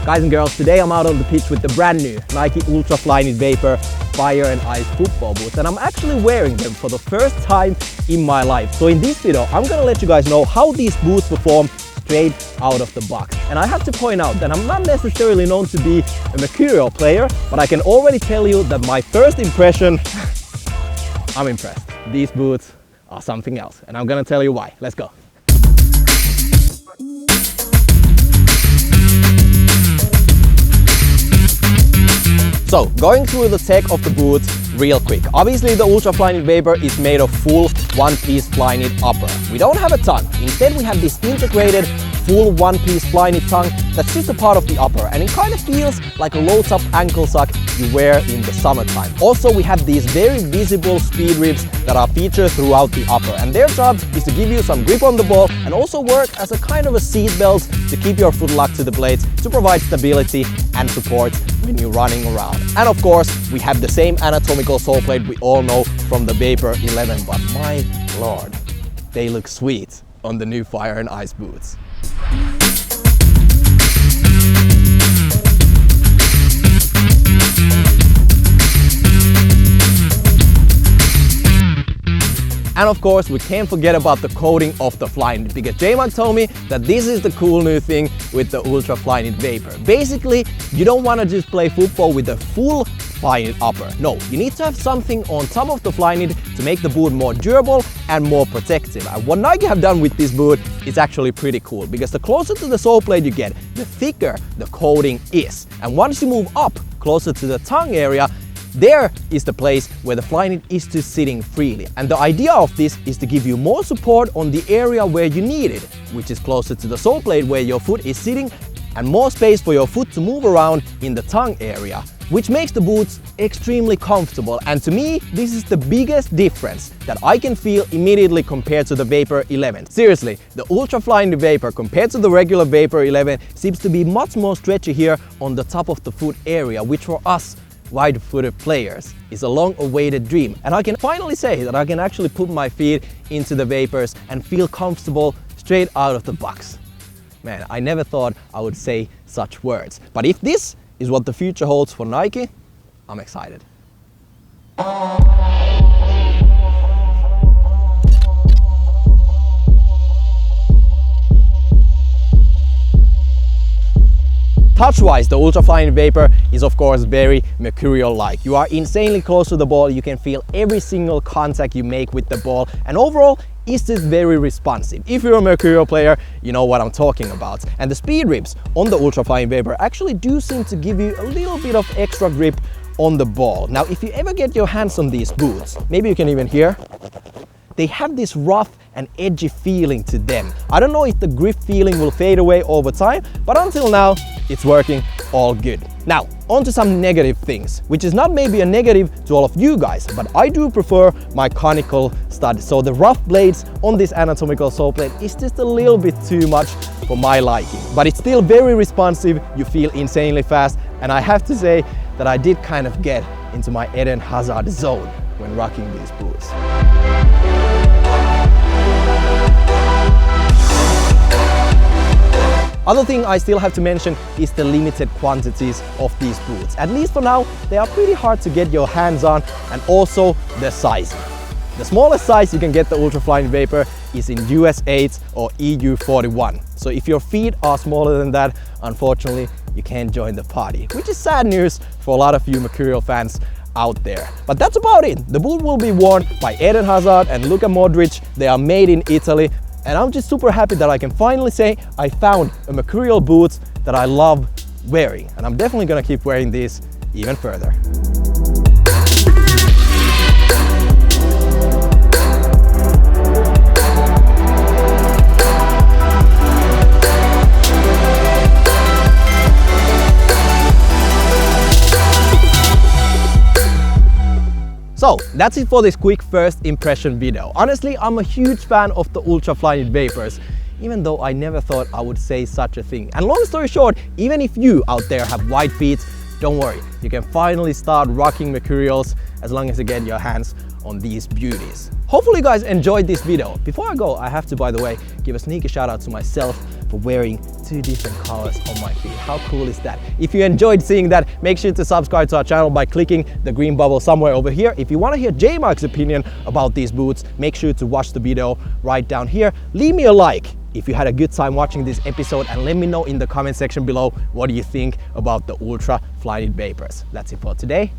Guys and girls, today I'm out on the pitch with the brand new Nike Ultra Flyknit Vapor Fire and Ice football boots, and I'm actually wearing them for the first time in my life. So in this video, I'm gonna let you guys know how these boots perform straight out of the box. And I have to point out that I'm not necessarily known to be a Mercurial player, but I can already tell you that my first impression, I'm impressed. These boots are something else, and I'm gonna tell you why. Let's go. So, going through the tech of the boots real quick. Obviously, the Ultra Flyknit Vapor is made of full one-piece Flyknit upper. We don't have a tongue. Instead, we have this integrated full one-piece Flyknit tongue that's just a part of the upper, and it kind of feels like a low-top ankle sock you wear in the summertime. Also, we have these very visible speed ribs that are featured throughout the upper, and their job is to give you some grip on the ball and also work as a kind of a seat belt to keep your foot locked to the blades to provide stability and support when you're running around. And of course, we have the same Anatomical Soleplate we all know from the Vapor 11, but my lord, they look sweet on the new Fire and Ice boots. And of course, we can't forget about the coating of the Flyknit, because J-Mark told me that this is the cool new thing with the Ultra Flyknit Vapor. Basically, you don't want to just play football with a full Flyknit upper. No, you need to have something on top of the Flyknit to make the boot more durable and more protective. And what Nike have done with this boot is actually pretty cool, because the closer to the sole plate you get, the thicker the coating is. And once you move up closer to the tongue area, there is the place where the Flyknit is just sitting freely. And the idea of this is to give you more support on the area where you need it, which is closer to the sole plate where your foot is sitting, and more space for your foot to move around in the tongue area, which makes the boots extremely comfortable. And to me, this is the biggest difference that I can feel immediately compared to the Vapor 11. Seriously, the Ultra Flyknit Vapor compared to the regular Vapor 11 seems to be much more stretchy here on the top of the foot area, which for us wide-footed players is a long-awaited dream. And I can finally say that I can actually put my feet into the Vapors and feel comfortable straight out of the box. Man, I never thought I would say such words. But if this is what the future holds for Nike, I'm excited. Touch-wise, the Ultra Flyknit Vapor is of course very Mercurial-like. You are insanely close to the ball, you can feel every single contact you make with the ball, and overall, it's just very responsive. If you're a Mercurial player, you know what I'm talking about. And the speed ribs on the Ultra Flyknit Vapor actually do seem to give you a little bit of extra grip on the ball. Now, if you ever get your hands on these boots, maybe you can even hear, they have this rough and edgy feeling to them. I don't know if the grip feeling will fade away over time, but until now, it's working all good. Now, on to some negative things, which is not maybe a negative to all of you guys, but I do prefer my conical stud. So the rough blades on this Anatomical Soleplate is just a little bit too much for my liking. But it's still very responsive, you feel insanely fast, and I have to say that I did kind of get into my Eden Hazard zone when rocking these boots. Other thing I still have to mention is the limited quantities of these boots. At least for now, they are pretty hard to get your hands on, and also the sizing. The smallest size you can get the Ultra Flyknit Vapor is in US 8 or EU 41. So if your feet are smaller than that, unfortunately, you can't join the party, which is sad news for a lot of you Mercurial fans out there. But that's about it. The boot will be worn by Eden Hazard and Luka Modric. They are made in Italy. And I'm just super happy that I can finally say I found a Mercurial boot that I love wearing. And I'm definitely gonna keep wearing these even further. So that's it for this quick first impression video. Honestly, I'm a huge fan of the Ultra Flyknit Vapors, even though I never thought I would say such a thing. And long story short, even if you out there have wide feet, don't worry, you can finally start rocking Mercurials as long as you get your hands on these beauties. Hopefully you guys enjoyed this video. Before I go, I have to, by the way, give a sneaky shout out to myself, for wearing 2 different colors on my feet. How cool is that? If you enjoyed seeing that, make sure to subscribe to our channel by clicking the green bubble somewhere over here. If you want to hear J-Mark's opinion about these boots, make sure to watch the video right down here. Leave me a like if you had a good time watching this episode, and let me know in the comment section below what do you think about the Ultra Flyknit Vapors. That's it for today.